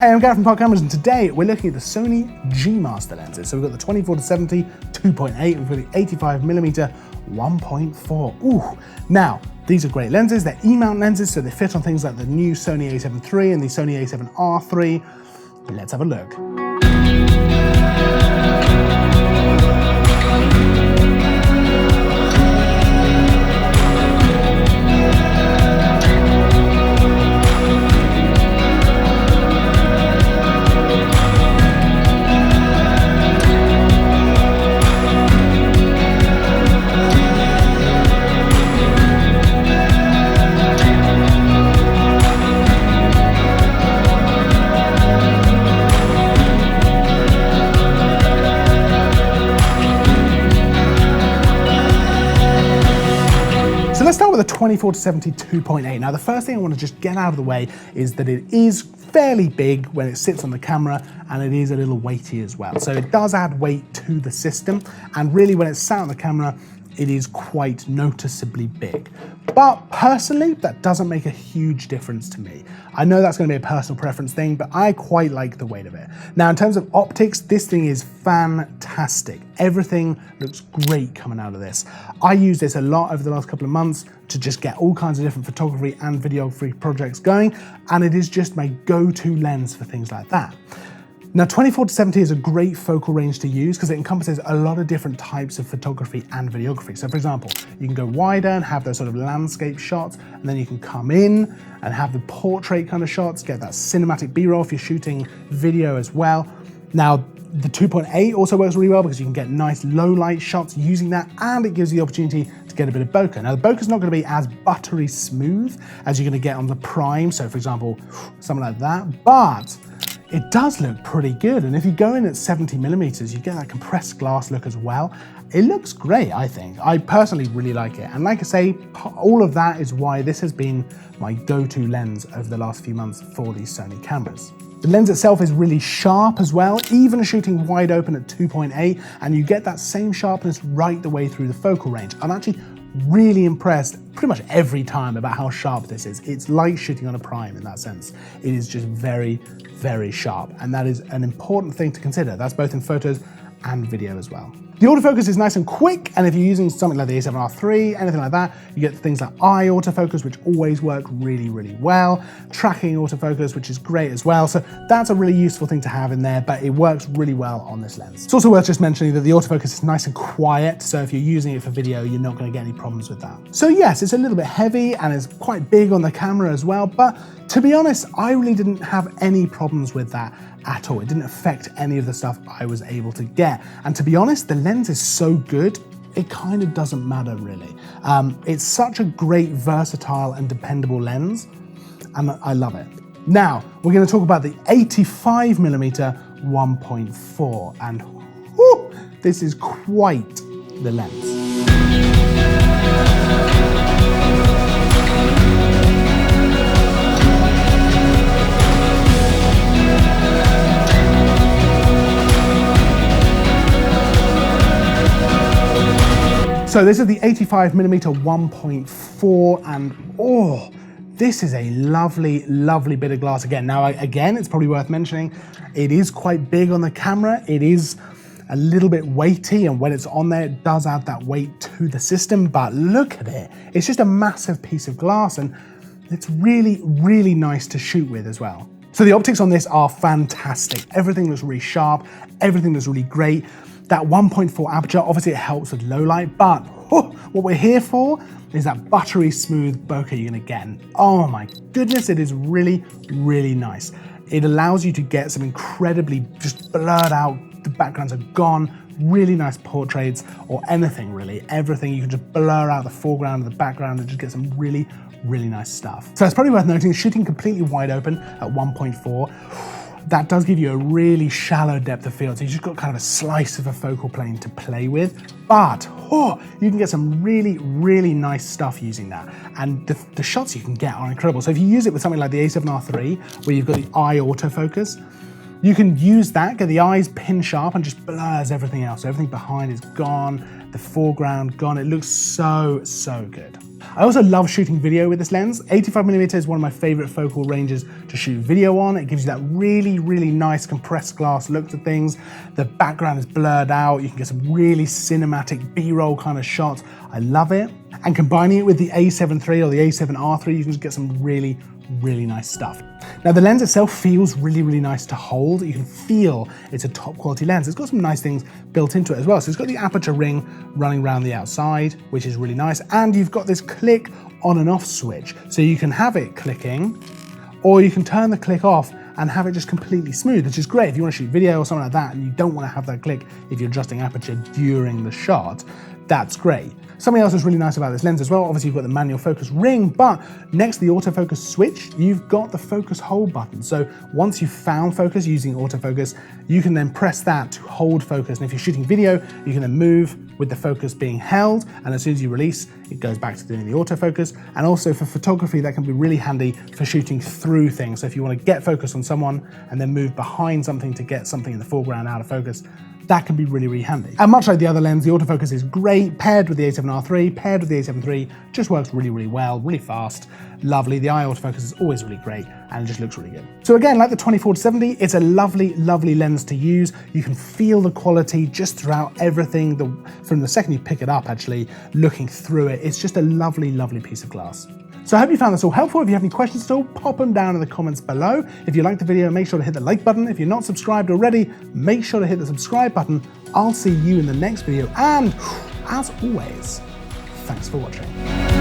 Hey, I'm Gareth from Park Cameras, and today we're looking at the Sony G Master Lenses. So we've got the 24-70 2.8, we've got the 85mm 1.4. Ooh, now these are great lenses. They're E-mount lenses, so they fit on things like the new Sony A7R III and the Sony A7R III. Let's have a look. So let's start with the 24-70 2.8. Now the first thing I want to just get out of the way is that it is fairly big when it sits on the camera, and it is a little weighty as well. So it does add weight to the system, and really when it's sat on the camera, it is quite noticeably big. But personally, that doesn't make a huge difference to me. I know that's going to be a personal preference thing, but I quite like the weight of it. Now, in terms of optics, this thing is fantastic. Everything looks great coming out of this. I use this a lot over the last couple of months to just get all kinds of different photography and videography projects going, and it is just my go-to lens for things like that. Now 24-70 is a great focal range to use because it encompasses a lot of different types of photography and videography. So for example, you can go wider and have those sort of landscape shots, and then you can come in and have the portrait kind of shots, get that cinematic B-roll if you're shooting video as well. Now the 2.8 also works really well because you can get nice low light shots using that, and it gives you the opportunity to get a bit of bokeh. Now the bokeh is not going to be as buttery smooth as you're going to get on the prime, so for example, something like that, but it does look pretty good. And if you go in at 70mm, you get that compressed glass look as well. It looks great, I think. I personally really like it. And like I say, all of that is why this has been my go-to lens over the last few months for these Sony cameras. The lens itself is really sharp as well, even shooting wide open at 2.8, and you get that same sharpness right the way through the focal range. I'm actually really impressed pretty much every time about how sharp this is. It's like shooting on a prime in that sense. It is just very, very sharp, and that is an important thing to consider. That's both in photos and video as well. The autofocus is nice and quick, and if you're using something like the A7R III, anything like that, you get things like eye autofocus, which always work really, really well. Tracking autofocus, which is great as well. So that's a really useful thing to have in there, but it works really well on this lens. It's also worth just mentioning that the autofocus is nice and quiet, so if you're using it for video, you're not going to get any problems with that. So yes, it's a little bit heavy and it's quite big on the camera as well, but to be honest, I really didn't have any problems with that at all. It didn't affect any of the stuff I was able to get. And to be honest, the lens is so good, it kind of doesn't matter really. It's such a great, versatile and dependable lens, and I love it. Now, we're going to talk about the 85mm 1.4, and whew, this is quite the lens. So this is the 85mm 1.4, and oh, this is a lovely, lovely bit of glass again. Now, again, it's probably worth mentioning, it is quite big on the camera. It is a little bit weighty, and when it's on there, it does add that weight to the system, but look at it. It's just a massive piece of glass, and it's really, really nice to shoot with as well. So the optics on this are fantastic. Everything looks really sharp. Everything looks really great. That 1.4 aperture, obviously it helps with low light, but what we're here for is that buttery smooth bokeh you're gonna get. Oh my goodness, it is really, really nice. It allows you to get some incredibly just blurred out, the backgrounds are gone, really nice portraits, or anything really, everything. You can just blur out the foreground and the background and just get some really, really nice stuff. So it's probably worth noting, shooting completely wide open at 1.4, that does give you a really shallow depth of field, so you just got kind of a slice of a focal plane to play with, but you can get some really, really nice stuff using that, and the shots you can get are incredible. So if you use it with something like the A7R III, where you've got the eye autofocus, you can use that, get the eyes pin sharp, and just blurs everything else. So everything behind is gone, the foreground gone. It looks so, so good. I also love shooting video with this lens. 85mm is one of my favorite focal ranges to shoot video on. It gives you that really, really nice compressed glass look to things. The background is blurred out. You can get some really cinematic B-roll kind of shots. I love it. And combining it with the A7 III or the A7R III, you can just get some really, really nice stuff. Now the lens itself feels really, really nice to hold. You can feel it's a top quality lens. It's got some nice things built into it as well. So it's got the aperture ring running around the outside, which is really nice. And you've got this click on and off switch. So you can have it clicking, or you can turn the click off and have it just completely smooth, which is great if you want to shoot video or something like that and you don't want to have that click if you're adjusting aperture during the shot. That's great. Something else that's really nice about this lens as well, obviously you've got the manual focus ring, but next to the autofocus switch, you've got the focus hold button. So once you've found focus using autofocus, you can then press that to hold focus. And if you're shooting video, you can then move with the focus being held, and as soon as you release, it goes back to doing the autofocus. And also for photography, that can be really handy for shooting through things. So if you want to get focus on someone and then move behind something to get something in the foreground out of focus, that can be really, really handy. And much like the other lens, the autofocus is great, paired with the A7R III, paired with the A7 III, just works really, really well, really fast, lovely. The eye autofocus is always really great, and it just looks really good. So again, like the 24-70, it's a lovely, lovely lens to use. You can feel the quality just throughout everything, from the second you pick it up, actually, looking through it. It's just a lovely, lovely piece of glass. So I hope you found this all helpful. If you have any questions at all, pop them down in the comments below. If you liked the video, make sure to hit the like button. If you're not subscribed already, make sure to hit the subscribe button. I'll see you in the next video. And as always, thanks for watching.